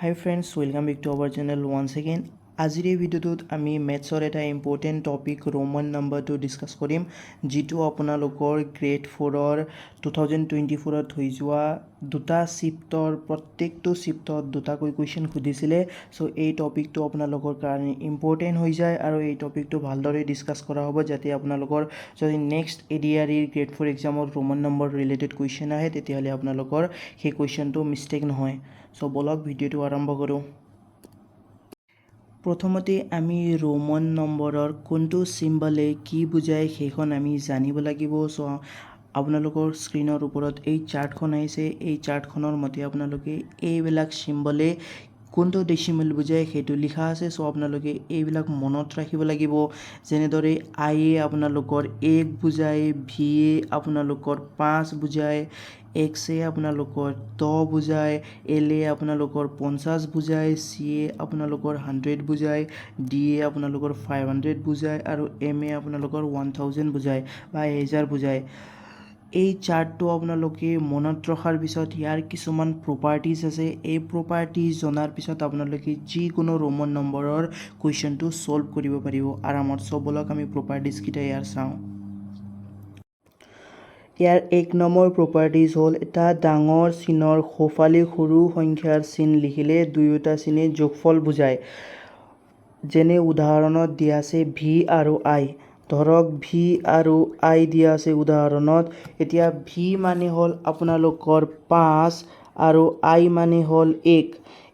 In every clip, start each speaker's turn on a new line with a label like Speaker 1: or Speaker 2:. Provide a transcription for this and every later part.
Speaker 1: Hi friends, welcome back to our channel once again. আজিৰ এই ভিডিঅ'টোত আমি মেথছৰ এটা ইম্পৰ্টেণ্ট টপিক ৰোমান নাম্বাৰটো ডিছকাছ কৰিম, যিটো আপোনালোকৰ গ্ৰেড 4ৰ 2024ত হৈ যোৱা দুটা শিফ্টৰ প্ৰত্যেকটো শিফ্টত দুটাকৈ কুৱেশ্যন সুধিছিলে। চ' এই টপিকটো আপোনালোকৰ কাৰণে ইম্পৰ্টেণ্ট হৈ যায় আৰু এই টপিকটো ভালদৰে ডিছকাছ কৰা হ'ব, যাতে আপোনালোকৰ যদি নেক্সট ADRE গ্ৰেড 4 এক্সামৰ ৰোমান নম্বৰ ৰিলেটেড কুৱেশ্যন আহে তেতিয়াহ'লে আপোনালোকৰ সেই কুৱেশ্যনটো মিষ্টেক নহয়। চ' বলক ভিডিঅ'টো আৰম্ভ কৰোঁ। প্ৰথমতে আমি ৰোমান নম্বৰৰ কোনটো চিম্বলে কি বুজায় সেইখন আমি জানিব লাগিব। চ' আপোনালোকৰ স্ক্ৰীনৰ ওপৰত এই চাৰ্টখন আহিছে, এই চাৰ্টখনৰ মতে আপোনালোকে এইবিলাক চিম্বলে কোনটো ডেচিমেল বুজায় সেইটো লিখা আছে। চ' আপোনালোকে এইবিলাক মনত ৰাখিব লাগিব। যেনেদৰে আইয়ে আপোনালোকৰ 1 বুজায়, ভিয়ে আপোনালোকৰ 5 বুজায়, এক্সে আপোনালোকৰ 10 বুজায়, এলে আপোনালোকৰ 50 বুজায়, চিয়ে আপোনালোকৰ 100 বুজায়, ডিয়ে আপোনালোকৰ 500 বুজায় আৰু এমে আপোনালোকৰ 1000 বুজায় বা 1000 বুজায়। এই চাৰ্টটো আপোনালোকে মনত ৰখাৰ পিছত ইয়াৰ কিছুমান প্ৰপাৰ্টিজ আছে, এই প্ৰপাৰ্টিজ জনাৰ পিছত আপোনালোকে যিকোনো ৰোমান নম্বৰৰ কুৱেশ্যনটো ছল্ভ কৰিব পাৰিব আৰামত। চ' বলক আমি প্ৰপাৰ্টিজকেইটা ইয়াৰ চাওঁ। ইয়াৰ 1 নম্বৰ প্ৰপাৰ্টিজ হ'ল এটা ডাঙৰ চিনৰ সোঁফালে সৰু সংখ্যাৰ চিন লিখিলে দুয়োটা চিনে যোগফল বুজায়। যেনে উদাহৰণত দিয়া আছে ভি আৰু আই। ধৰক ভি আৰু আই দিয়া আছে উদাহৰণত। এতিয়া ভি মানে হ'ল আপোনালোকৰ 5 আৰু আই মানে হ'ল 1।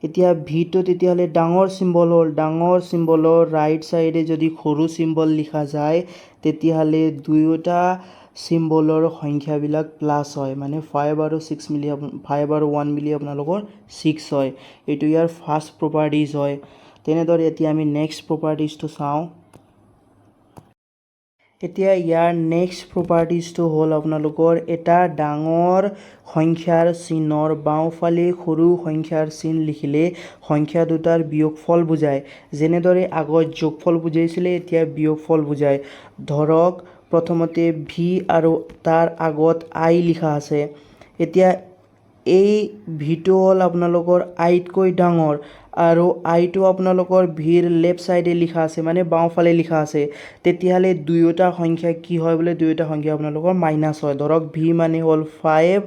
Speaker 1: এতিয়া ভিটো তেতিয়াহ'লে ডাঙৰ চিম্বল হ'ল, ডাঙৰ চিম্বলৰ ৰাইট চাইডে যদি সৰু চিম্বল লিখা যায় তেতিয়াহ'লে দুয়োটা চিম্বলৰ সংখ্যাবিলাক প্লাছ হয়, মানে 5 আৰু 1 মিলি আপোনালোকৰ 6 হয়। এইটো ইয়াৰ ফাৰ্ষ্ট প্ৰপাৰ্টিজ হয়। তেনেদৰে এতিয়া আমি নেক্সট প্ৰপাৰ্টিজটো চাওঁ। এতিয়া ইয়াৰ নেক্সট প্ৰপাৰ্টিজটো হ'ল আপোনালোকৰ এটা ডাঙৰ সংখ্যাৰ চিনৰ বাওঁফালে সৰু সংখ্যাৰ চিন লিখিলে সংখ্যা দুটাৰ বিয়োগফল বুজায়। যেনেদৰে আগত যোগফল বুজাইছিলে এতিয়া বিয়োগফল বুজায়। ধৰক প্ৰথমতে ভি আৰু তাৰ আগত আই লিখা আছে। এতিয়া এই ভিটো হ'ল আপোনালোকৰ আইতকৈ ডাঙৰ আৰু আইটো আপোনালোকৰ ভিৰ লেফ্ট চাইডে লিখা আছে, মানে বাওঁফালে লিখা আছে। তেতিয়াহ'লে দুয়োটা সংখ্যা কি হয় বোলে, দুয়োটা সংখ্যা আপোনালোকৰ মাইনাছ হয়। ধৰক ভি মানে হ'ল 5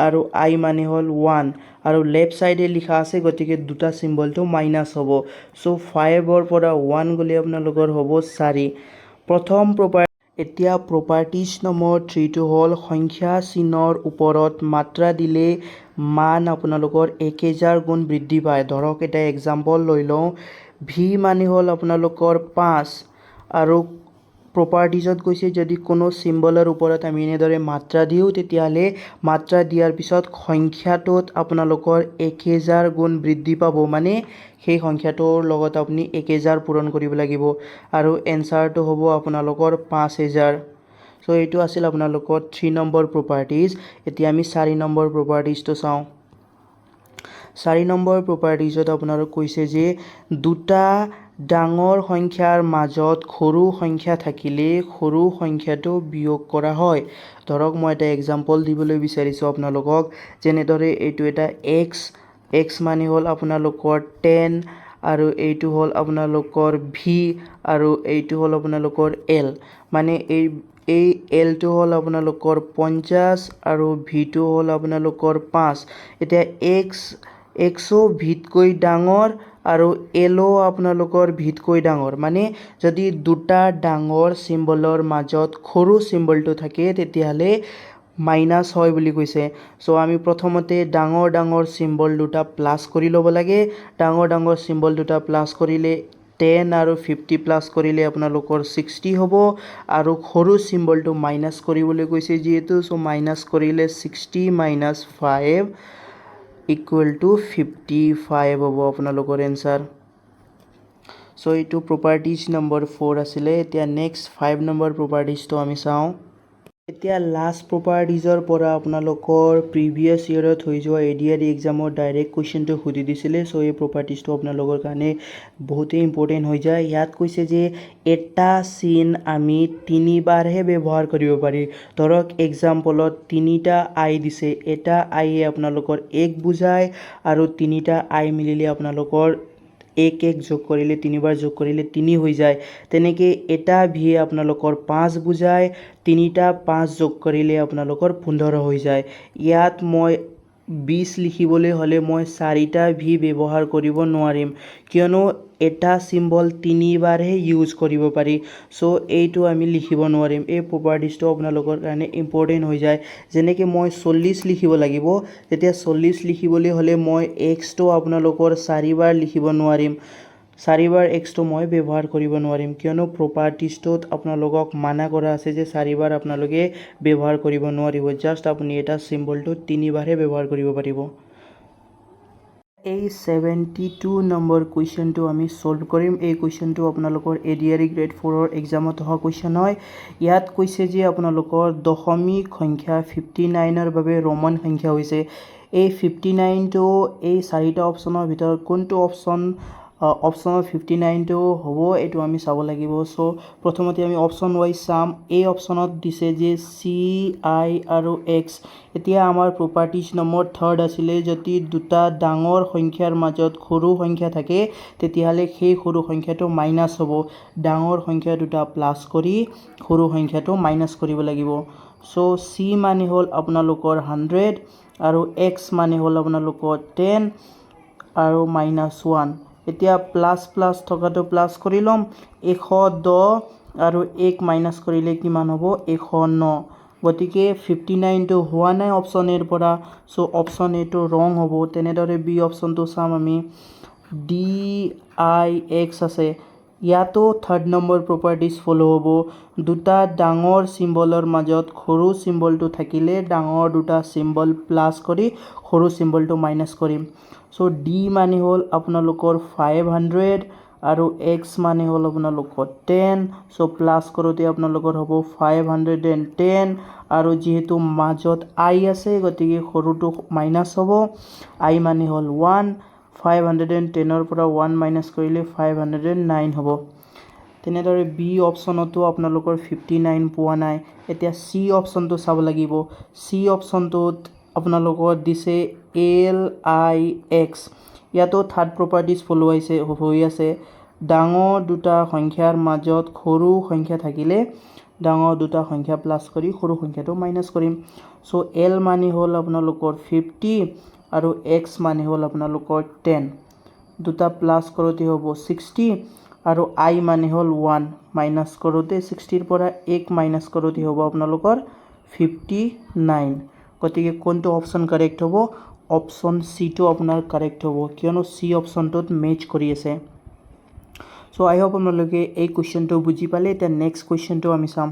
Speaker 1: আৰু আই মানে হ'ল 1 আৰু লেফ্ট চাইডে লিখা আছে, গতিকে দুটা চিম্বলটো মাইনাছ হ'ব। চ' 5ৰ পৰা 1 গ'লে আপোনালোকৰ হ'ব 4। প্ৰথম এতিয়া প্ৰপাৰ্টিজ নম্বৰ 3টো হ'ল সংখ্যা চিনৰ ওপৰত মাত্ৰা দিলে মান আপোনালোকৰ 1000 গুণ বৃদ্ধি পায়। ধৰক এটা এক্সাম্পল লৈ লওঁ, ভি মানে হ'ল আপোনালোকৰ 5 আৰু প্ৰপাৰ্টিজত কৈছে যদি কোনো চিম্বলৰ ওপৰত আমি এনেদৰে মাত্ৰা দিওঁ তেতিয়াহ'লে মাত্ৰা দিয়াৰ পিছত সংখ্যাটোত আপোনালোকৰ 1000 গুণ বৃদ্ধি পাব, মানে সেই সংখ্যাটোৰ লগত আপুনি 1000 পূৰণ কৰিব লাগিব আৰু এনচাৰটো হ'ব আপোনালোকৰ 5000। চ' এইটো আছিল আপোনালোকৰ 3 নম্বৰ প্ৰপাৰ্টিজ। এতিয়া আমি 4 নম্বৰ প্ৰপাৰ্টিজটো চাওঁ। 4 নম্বৰ প্ৰপাৰ্টিজত আপোনালোক কৈছে যে দুটা ডাঙৰ সংখ্যাৰ মাজত সৰু সংখ্যা থাকিলে সৰু সংখ্যাটো বিয়োগ কৰা হয়। ধৰক মই এটা এক্সাম্পল দিবলৈ বিচাৰিছোঁ আপোনালোকক। যেনেদৰে এইটো এটা এক্স মানে হ'ল আপোনালোকৰ 10 আৰু এইটো হ'ল আপোনালোকৰ ভি আৰু এইটো হ'ল আপোনালোকৰ এল। মানে এই এলটো হ'ল আপোনালোকৰ 50 আৰু ভিটো হ'ল আপোনালোকৰ 5। এতিয়া এক্সো ভিতকৈ ডাঙৰ আৰু এলো আপোনালোকৰ ভিতকৈ ডাঙৰ। মানে যদি দুটা ডাঙৰ চিম্বলৰ মাজত সৰু চিম্বলটো থাকে তেতিয়াহ'লে মাইনাছ হয় বুলি কৈছে। চ' আমি প্ৰথমতে ডাঙৰ চিম্বল দুটা প্লাছ কৰি ল'ব লাগে। ডাঙৰ চিম্বল দুটা প্লাছ কৰিলে 10 আৰু 50 প্লাছ কৰিলে আপোনালোকৰ 60 হ'ব আৰু সৰু চিম্বলটো মাইনাছ কৰিবলৈ কৈছে যিহেতু, চ' মাইনাছ কৰিলে 60 - 5 = 55 হ'ব আপোনালোকৰ এনচাৰ। চ' এইটো প্ৰপাৰ্টিজ নম্বৰ 4 আছিলে। এতিয়া নেক্সট 5 নম্বৰ প্ৰপাৰ্টিজটো আমি চাওঁ। এতিয়া লাষ্ট প্ৰপাৰ্টিজৰ পৰা আপোনালোকৰ প্ৰিভিয়াছ ইয়েৰত হৈ যোৱা ADR এক্সামৰ ডাইৰেক্ট কুৱেশ্যনটো সুধি দিছিলে। চ' এই প্ৰপাৰ্টিজটো আপোনালোকৰ কাৰণে বহুতেই ইম্পৰ্টেণ্ট হৈ যায়। ইয়াত কৈছে যে এটা চিন আমি 3বাৰহে ব্যৱহাৰ কৰিব পাৰি। ধৰক এক্সাম্পলত 3টা আই দিছে, এটা আইয়ে আপোনালোকৰ 1 বুজায় আৰু 3টা আই মিলিলে আপোনালোকৰ 1 যোগ কৰিলে 3বাৰ যোগ কৰিলে 3 হৈ যায়। তেনেকৈ এটা ভিয়ে আপোনালোকৰ 5 বুজায়, 3টা 5 যোগ কৰিলে আপোনালোকৰ 15 হৈ যায়। ইয়াত মই 20 লিখিবলৈ হ'লে মই 4টা ভি ব্যৱহাৰ কৰিব নোৱাৰিম, কিয়নো এটা চিম্বল 3বাৰহে ইউজ কৰিব পাৰি। চ' এইটো আমি লিখিব নোৱাৰিম। এই প্ৰপাৰ্টিজটো আপোনালোকৰ কাৰণে ইম্পৰ্টেণ্ট হৈ যায়। যেনেকৈ মই 40 লিখিব লাগিব, তেতিয়া 40 লিখিবলৈ হ'লে মই এক্সটো আপোনালোকৰ 4বাৰ লিখিব নোৱাৰিম। 4বাৰ এক্সটো মই ব্যৱহাৰ কৰিব নোৱাৰিম, কিয়নো প্ৰপাৰ্টিজটোত আপোনালোকক মানা কৰা আছে যে 4বাৰ আপোনালোকে ব্যৱহাৰ কৰিব নোৱাৰিব। জাষ্ট আপুনি এটা চিম্বলটো 3বাৰহে ব্যৱহাৰ কৰিব পাৰিব। এই 72 নম্বৰ কুৱেশ্যনটো আমি ছল্ভ কৰিম। এই কুৱেশ্যনটো আপোনালোকৰ ADR গ্ৰেড 4ৰ এক্সামত অহা কুৱেশ্যন হয়। ইয়াত কৈছে যে আপোনালোকৰ দশমিক সংখ্যা 59ৰ বাবে ৰোমান সংখ্যা হৈছে। এই 59টো এই 4টা অপশ্যনৰ ভিতৰত কোনটো অপশ্যনত 59টো হ'ব, এইটো আমি চাব লাগিব। চ' প্ৰথমতে আমি অপশ্যন ৱাইজ চাম। এই অপশ্যনত দিছে যে CI আৰু X। এতিয়া আমাৰ প্ৰপাৰ্টিজ নম্বৰ 3rd আছিলে, যদি দুটা ডাঙৰ সংখ্যাৰ মাজত সৰু সংখ্যা থাকে তেতিয়াহ'লে সেই সৰু সংখ্যাটো মাইনাছ হ'ব। ডাঙৰ সংখ্যা দুটা প্লাছ কৰি সৰু সংখ্যাটো মাইনাছ কৰিব লাগিব। চ' C মানে হ'ল আপোনালোকৰ 100 আৰু X মানে হ'ল আপোনালোকৰ 10 আৰু -1। এতিয়া প্লাছ প্লাছ থকাটো প্লাছ কৰি ল'ম। 110 আৰু 1 মাইনাছ কৰিলে কিমান হ'ব? 109। গতিকে 59টো হোৱা নাই অপশ্যন এৰ পৰা। চ' অপশ্যন এটো ৰং হ'ব। তেনেদৰে বি অপশ্যনটো চাম আমি। DIX আছে। ইয়াতো 3rd নম্বৰ প্ৰপাৰ্টিজ ফ'ল' হ'ব। দুটা ডাঙৰ চিম্বলৰ মাজত সৰু চিম্বলটো থাকিলে ডাঙৰ দুটা চিম্বল প্লাছ কৰি সৰু চিম্বলটো মাইনাছ কৰিম। চ' D মানে হ'ল আপোনালোকৰ 500 আৰু X মানে হ'ল আপোনালোকৰ 10। চ' প্লাছ কৰোঁতে আপোনালোকৰ হ'ব 510 আৰু যিহেতু মাজত I আছে গতিকে সৰুটো মাইনাছ হ'ব। I মানে হ'ল 1। 510ৰ পৰা 1 মাইনাছ কৰিলে 509 হ'ব। তেনেদৰে বি অপশ্যনতো আপোনালোকৰ 59 পোৱা নাই। এতিয়া চি অপশ্যনটো চাব লাগিব। চি অপশ্যনটোত আপোনালোকৰ দিছে LIX। ইয়াতো 3rd প্ৰপাৰ্টিজ ফ'ল' হৈ আছে। ডাঙৰ দুটা সংখ্যাৰ মাজত সৰু সংখ্যা থাকিলে ডাঙৰ দুটা সংখ্যা প্লাছ কৰি সৰু সংখ্যাটো মাইনাছ কৰিম। চ' L মানে হ'ল আপোনালোকৰ 50 আৰু X মানে হ'ল আপোনালোকৰ 10। দুটা প্লাছ কৰোঁতে হ'ব 60 আৰু I মানে হ'ল 1। মাইনাছ কৰোঁতে 60ৰ পৰা 1 মাইনাছ কৰোঁতে হ'ব আপোনালোকৰ 59। গতিকে কোনটো অপশ্যন কাৰেক্ট হ'ব? অপশ্যন চিটো আপোনাৰ কাৰেক্ট হ'ব, কিয়নো চি অপশ্যনটোত মেচ কৰি আছে। চ' আই হোপ আপোনালোকে এই কুৱেশ্যনটো বুজি পালে। এতিয়া নেক্সট কুৱেশ্যনটো আমি চাম।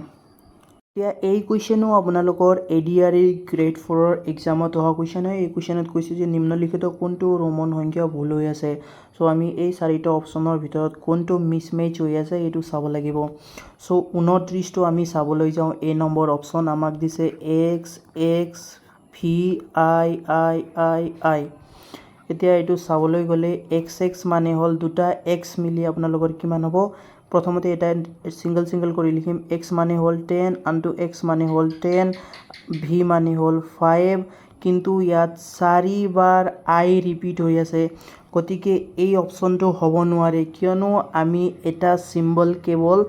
Speaker 1: এতিয়া এই কুৱেশ্যনো আপোনালোকৰ ADR গ্ৰেড 4ৰ এক্সামত অহা কুৱেশ্যন হয়। এই কুৱেশ্যনত কৈছে যে নিম্নলিখিত কোনটো ৰোমন সংখ্যা ভুল হৈ আছে। চ' আমি এই 4টা অপশ্যনৰ ভিতৰত কোনটো মিছমেচ হৈ আছে এইটো চাব লাগিব। চ' 29টো আমি চাবলৈ যাওঁ। এ নম্বৰ অপশ্যন আমাক দিছে XXVIII। এতিয়া এইটো চাবলৈ গ'লে XX মানে হ'ল দুটা X মিলি আপোনালোকৰ কিমান হ'ব? প্ৰথমতে এটা ছিংগল কৰি লিখিম। X মানে হ'ল 10, আনটো X মানে হ'ল 10, V মানে হ'ল 5। কিন্তু ইয়াত 4বাৰ I ৰিপিট হৈ আছে, গতিকে এই অপশ্যনটো হ'ব নোৱাৰে, কিয়নো আমি এটা চিম্বল কেৱল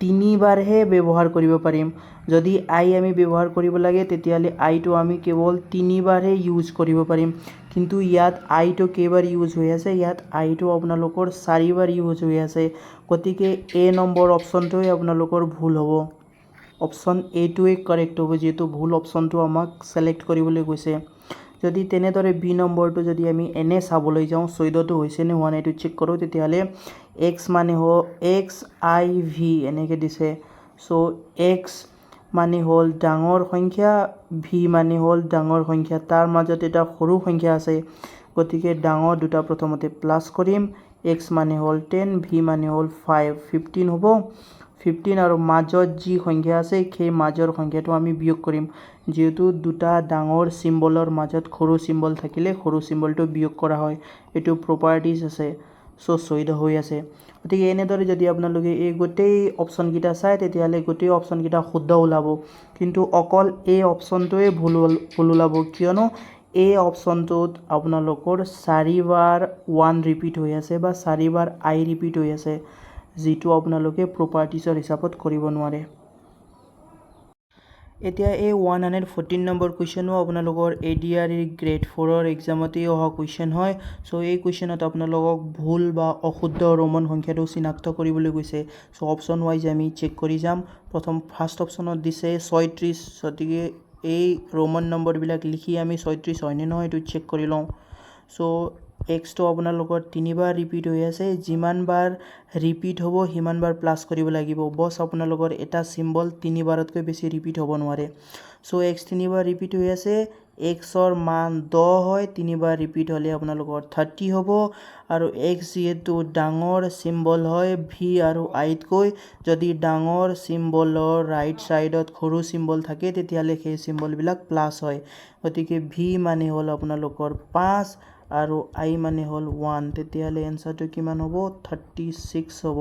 Speaker 1: 3বাৰহে ব্যৱহাৰ কৰিব পাৰিম। যদি I আমি ব্যৱহাৰ কৰিব লাগে তেতিয়াহ'লে Iটো আমি কেৱল 3বাৰহে ইউজ কৰিব পাৰিম। কিন্তু ইয়াত Iটো কেইবাৰ ইউজ হৈ আছে? ইয়াত Iটো আপোনালোকৰ 4বাৰ ইউজ হৈ আছে। গতিকে এ নম্বৰ অপশ্যনটোৱে আপোনালোকৰ ভুল হ'ব। অপশ্যন এটোৱে কাৰেক্ট হ'ব, যিহেতু ভুল অপশ্যনটো আমাক ছিলেক্ট কৰিবলৈ কৈছে। যদি তেনেদৰে বি নম্বৰটো যদি আমি এনে চাবলৈ যাওঁ, 14টো হৈছে নে হোৱা নাই এইটো চেক কৰোঁ, তেতিয়াহ'লে X মানে হ'ল XIV এনেকৈ দিছে। চ' X মানে হ'ল ডাঙৰ সংখ্যা, V মানে হ'ল ডাঙৰ সংখ্যা, তাৰ মাজত এটা সৰু সংখ্যা আছে। গতিকে ডাঙৰ দুটা প্ৰথমতে প্লাছ কৰিম। X মানে হ'ল 10, V মানে হ'ল 5, 15 হ'ব। 15 আৰু মাজত যি সংখ্যা আছে সেই মাজৰ সংখ্যাটো আমি বিয়োগ কৰিম যেহেতু দুটা ডাঙৰ চিম্বলৰ মাজত সৰু চিম্বল থাকিলে সৰু চিম্বলটো বিয়োগ কৰা হয় এইটো প্ৰপাৰ্টিজ আছে সো চৈদ হৈ আছে গতিকে এনেদৰে যদি আপোনালোকে এই গোটেই অপচনকেইটা চাই তেতিয়াহ'লে গোটেই অপচনকেইটা শুদ্ধ ওলাব কিন্তু অকল এই অপচনটোৱে ভুল ওলাব কিয়নো এই অপচনটোত আপোনালোকৰ 4 বাৰ 1 ৰিপিট হৈ আছে বা 4 বাৰ I ৰিপিট হৈ আছে যিটো আপোনালোকে প্ৰপাৰ্টিজৰ হিচাপত কৰিব নোৱাৰে এতিয়া এই 114 নম্বৰ কুৱেশ্যনো আপোনালোকৰ ADRE গ্ৰেড 4ৰ এক্সামতেই অহা কুৱেশ্যন হয় সো এই কুৱেশ্যনত আপোনালোকক ভুল বা অশুদ্ধ ৰোমন সংখ্যাটো চিনাক্ত কৰিবলৈ কৈছে সো অপচন ওয়াইজ আমি চেক কৰি যাম প্ৰথম ফাৰ্ষ্ট অপচনত দিছে 36 গতিকে এই ৰোমন নম্বৰবিলাক লিখি আমি 36 হয়নে নহয় এইটো চেক কৰি লওঁ সো এক্সটো আপোনালোকৰ 3 বাৰ ৰিপিট হৈ আছে যিমান বাৰ ৰিপিট হ'ব সিমান বাৰ প্লাছ কৰিব লাগিব বস আপোনালোকৰ এটা চিম্বল 3 বাৰতকৈ বেছি ৰিপিট হ'ব নোৱাৰে সো এক্স 3 বাৰ ৰিপিট হৈ আছে এক্সৰ মান 10 হয় 3 বাৰ ৰিপিট হ'লে আপোনালোকৰ 30 হ'ব আৰু এক্স যেহেতু ডাঙৰ চিম্বল হয় ভি আৰু আইতকৈ যদি ডাঙৰ চিম্বলৰ ৰাইট সাইডত সৰু চিম্বল থাকে তেতিয়াহ'লে সেই চিম্বলবিলাক প্লাছ হয় গতিকে ভি মানে হ'ল আপোনালোকৰ 5 আৰু আই মানে হ'ল 1 তেতিয়াহ'লে এনসাৰটো কিমান হ'ব 36 হ'ব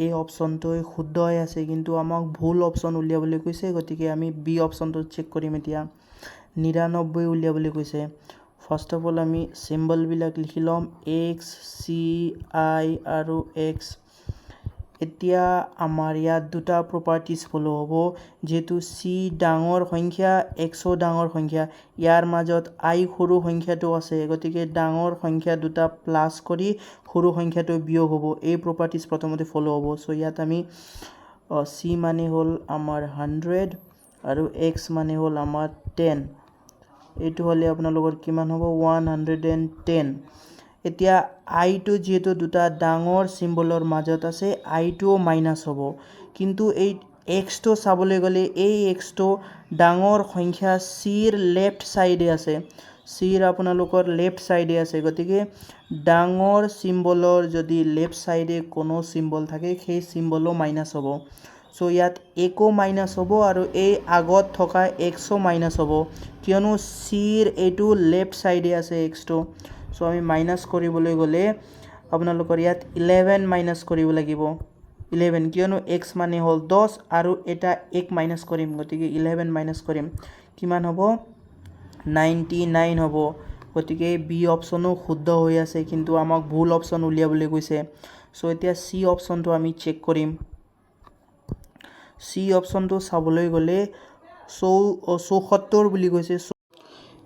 Speaker 1: এই অপচনটোই শুদ্ধ হৈ আছে কিন্তু আমাক ভুল অপচন উলিয়াবলৈ কৈছে গতিকে আমি বি অপচনটো চেক কৰিম এতিয়া 99 উলিয়াবলৈ কৈছে ফাৰ্ষ্ট অফ অল আমি চিম্বলবিলাক লিখি ল'ম এক্স চি আই আৰু এক্স এতিয়া আমাৰ ইয়াত দুটা প্ৰপাৰ্টিজ ফলো হ'ব যেহেতু চি ডাঙৰ সংখ্যা এক্সও ডাঙৰ সংখ্যা ইয়াৰ মাজত আই সৰু সংখ্যাটো আছে গতিকে ডাঙৰ সংখ্যা দুটা প্লাছ কৰি সৰু সংখ্যাটো বিয়োগ হ'ব এই প্ৰপাৰ্টিজ প্ৰথমতে ফলো হ'ব সো ইয়াত আমি চি মানে হ'ল আমাৰ 100 আৰু এক্স মানে হ'ল আমাৰ 10 এইটো হ'লে আপোনালোকৰ কিমান হ'ব 110 এতিয়া আইটো যেহেতু দুটা ডাঙৰ চিম্বলৰ মাজত আছে আইটো মাইনাছ হ'ব কিন্তু এই এক্সটো চাবলৈ গ'লে এই এক্সটো ডাঙৰ সংখ্যা চিৰ লেফ্ট সাইডে আছে চিৰ আপোনালোকৰ লেফ্ট সাইডে আছে গতিকে ডাঙৰ চিম্বলৰ যদি লেফ্ট সাইডে কোনো চিম্বল থাকে সেই চিম্বলো মাইনাছ হ'ব সো ইয়াত একো মাইনাছ হ'ব আৰু এই আগত থকা এক্সও মাইনাছ হ'ব কিয়নো চিৰ এইটো লেফ্ট সাইডে আছে এক্সটো সো আমি মাইনাছ কৰিবলৈ গ'লে আপোনালোকৰ ইয়াত 11 মাইনাছ কৰিব লাগিব 11 কিয়নো এক্স মানে হ'ল 10 আৰু এটা 1 মাইনাছ কৰিম গতিকে 11 মাইনাছ কৰিম কিমান হ'ব 99 হ'ব গতিকে বি অপচনো শুদ্ধ হৈ আছে কিন্তু আমাক ভুল অপচন উলিয়াবলৈ কৈছে সো এতিয়া সি অপচনটো আমি চেক কৰিম সি অপচনটো চাবলৈ গ'লে 74 বুলি কৈছে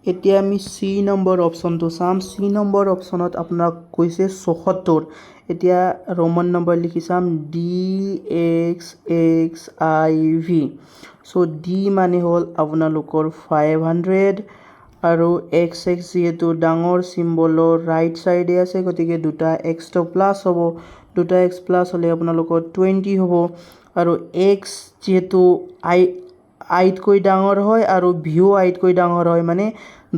Speaker 1: এতিয়া আমি সি নম্বৰ অপচনটো চাম সি নম্বৰ অপচনত আপোনাক কৈছে 74 এতিয়া ৰোমান নম্বৰ লিখি চাম DXXIV সো ডি মানে হ'ল আপোনালোকৰ 500 আৰু XX যেহেতু ডাঙৰ চিম্বলৰ ৰাইট সাইডে আছে গতিকে দুটা এক্সটো প্লাছ হ'ব দুটা এক্স প্লাছ হ'লে আপোনালোকৰ 20 হ'ব আৰু এক্স যেহেতু আইতকৈ ডাঙৰ হয় আৰু ভিও আইতকৈ ডাঙৰ হয় মানে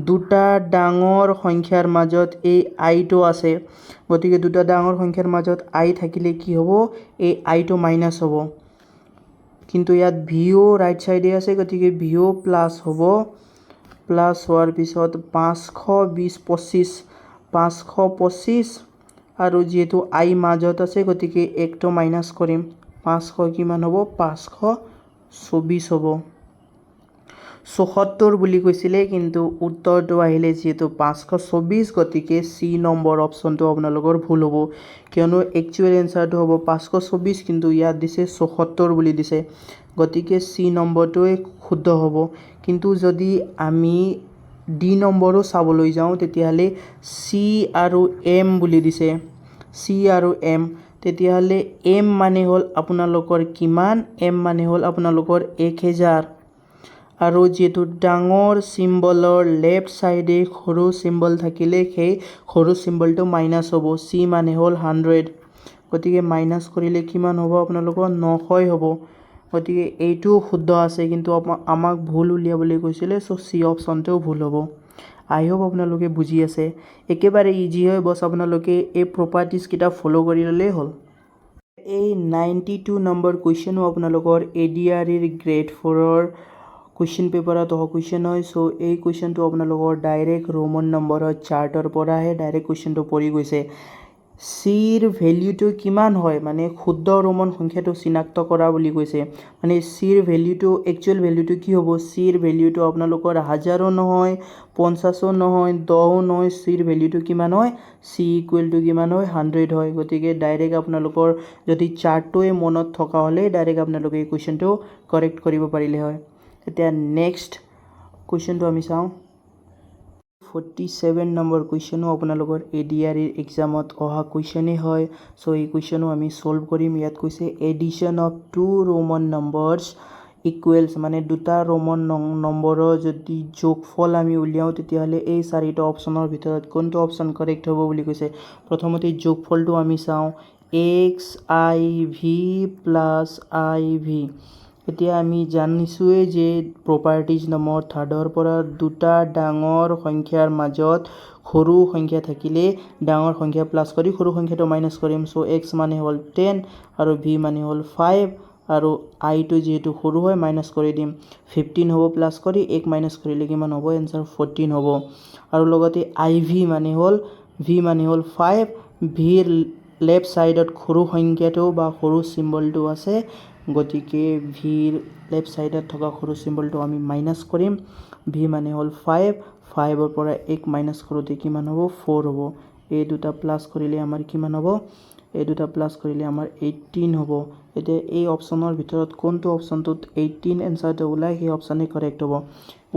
Speaker 1: দুটা ডাঙৰ সংখ্যাৰ মাজত এই আইটো আছে গতিকে দুটা ডাঙৰ সংখ্যাৰ মাজত আই থাকিলে কি হ'ব এই আইটো মাইনাছ হ'ব কিন্তু ইয়াত ভিও ৰাইট সাইডে আছে গতিকে ভিও প্লাছ হ'ব প্লাছ হোৱাৰ পিছত 525 আৰু যেহেতু আই মাজত আছে গতিকে একটো মাইনাছ কৰিম 500 কিমান হ'ব 524 হ'ব 74 বুলি কৈছিলে কিন্তু উত্তৰটো আহিলে যেহেতু 524 গতিকে সি নম্বৰ অপচনটো আপোনালোকৰ ভুল হ'ব কিয়নো একচুৱেল এনসাৰটো হ'ব 524 কিন্তু ইয়াত দিছে 74 বুলি দিছে গতিকে সি নম্বৰটোৱে শুদ্ধ হ'ব কিন্তু যদি আমি ডি নম্বৰো চাবলৈ যাওঁ তেতিয়াহ'লে চি আৰু এম বুলি দিছে চি আৰু এম তেতিয়াহ'লে এম মানে হ'ল আপোনালোকৰ কিমান এম মানে হ'ল আপোনালোকৰ 1000 আৰু যেহেতু ডাঙৰ চিম্বলৰ লেফ্ট সাইডে সৰু চিম্বল থাকিলে সেই সৰু চিম্বলটো মাইনাছ হ'ব চি মানে হ'ল 100 গতিকে মাইনাছ কৰিলে কিমান হ'ব আপোনালোকৰ 900 হ'ব গতিকে এইটো শুদ্ধ আছে কিন্তু আমাক ভুল উলিয়াবলৈ কৈছিলে সো সি অপচনটোও ভুল হ'ব আই হোপ আপোনালোকে বুজি আছে একেবাৰে ইজি হয় বস আপোনালোকে এই প্ৰপাৰ্টিজ কেইটা ফলো কৰি ল'লেই হ'ল এই 92 নম্বৰ কুৱেশ্যনো আপোনালোকৰ ADREৰ গ্ৰেড 4ৰ কুৱেশ্যন পেপাৰত অহা কুৱেশ্যন হয়। চ' এই কুৱেশ্যনটো আপোনালোকৰ ডাইৰেক্ট ৰোমান নম্বৰৰ চাৰ্টৰ পৰাহে ডাইৰেক্ট কুৱেশ্যনটো পৰি গৈছে। চিৰ ভেলিউটো কিমান হয়, মানে শুদ্ধ ৰোমান সংখ্যাটো চিনাক্ত কৰা বুলি কৈছে। মানে চিৰ ভেলিউটো একচুৱেল ভেলিউটো কি হ'ব? চিৰ ভেলিউটো আপোনালোকৰ 1000ও নহয়, 50ও নহয়, 10ও নহয়। চিৰ ভেলিউটো কিমান হয়? চি ইকুৱেল টু কিমান হয়? 100 হয়। গতিকে ডাইৰেক্ট আপোনালোকৰ যদি চাৰ্টটোৱে মনত থকা হ'লে ডাইৰেক্ট আপোনালোকে এই কুৱেশ্যনটো কাৰেক্ট কৰিব পাৰিলে হয়। এতিয়া নেক্সট কুৱেশ্যনটো আমি চাওঁ। 47 নম্বৰ কুৱেশ্যনো আপোনালোকৰ ADREৰ এক্সামত অহা কুৱেশ্যনেই হয়। চ' এই কুৱেশ্যনো আমি ছল্ভ কৰিম। ইয়াত কৈছে addition of 2 Roman numbers equals, মানে দুটা ৰোমান নম্বৰৰ যদি যোগফল আমি উলিয়াওঁ তেতিয়াহ'লে এই চাৰিটা অপশ্যনৰ ভিতৰত কোনটো অপশ্যন কাৰেক্ট হ'ব বুলি কৈছে। প্ৰথমতে যোগফলটো আমি চাওঁ, XIV প্লাছ IV। এতিয়া আমি জানিছোঁৱেই যে প্ৰপাৰ্টিজ নম্বৰ থাৰ্ডৰ পৰা দুটা ডাঙৰ সংখ্যাৰ মাজত সৰু সংখ্যা থাকিলে ডাঙৰ সংখ্যা প্লাছ কৰি সৰু সংখ্যাটো মাইনাছ কৰিম। চ' X মানে হ'ল 10 আৰু V মানে হ'ল 5 আৰু আইটো যিহেতু সৰু হয় মাইনাছ কৰি দিম। 15 হ'ব প্লাছ কৰি 1 মাইনাছ কৰিলে কিমান হ'ব? এনচাৰ 14 হ'ব। আৰু লগতে IV মানে হ'ল V মানে হ'ল 5, ভিৰ লেফ্ট ছাইডত সৰু সংখ্যাটো বা সৰু চিম্বলটো আছে, গতিকে ভিৰ লেফ্ট ছাইডত থকা সৰু চিম্বলটো আমি মাইনাছ কৰিম। V মানে হ'ল 5, 5ৰ পৰা 1 মাইনাছ কৰোঁতে কিমান হ'ব? 4 হ'ব। এই দুটা প্লাছ কৰিলে আমাৰ কিমান হ'ব? এই দুটা প্লাছ কৰিলে আমাৰ 18 হ'ব। এতিয়া এই অপশ্যনৰ ভিতৰত কোনটো অপশ্যনটোত 18 এনচাৰটো ওলায় সেই অপশ্যনেই কাৰেক্ট হ'ব।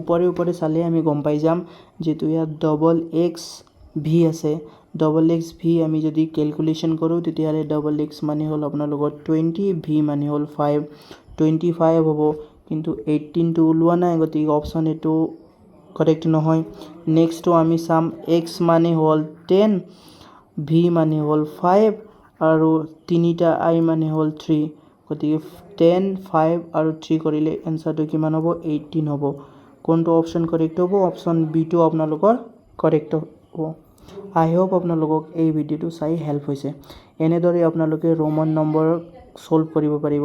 Speaker 1: ওপৰে চালে আমি গম পাই যাম, যিহেতু ইয়াত XV আছে। XV আমি যদি কেলকুলেশ্যন কৰোঁ তেতিয়াহ'লে X মানে হ'ল আপোনালোকৰ 20, V মানে হ'ল 5, 25 হ'ব। কিন্তু 18টো ওলোৱা নাই, গতিকে অপশ্যন এইটো কাৰেক্ট নহয়। নেক্সটটো আমি চাম, X মানে হ'ল 10, V মানে হ'ল 5 আৰু তিনিটা I মানে হ'ল 3। গতিকে 10, 5 আৰু 3 কৰিলে এনচাৰটো কিমান হ'ব? 18 হ'ব। কোনটো অপশ্যন কাৰেক্ট হ'ব? অপশ্যন বিটো আপোনালোকৰ কাৰেক্ট হ'ব। আই হোপ আপোনালোকক এই ভিডিঅ'টো চাই হেল্প হৈছে। এনেদৰে আপোনালোকে ৰোমান নম্বৰ ছল্ভ কৰিব পাৰিব।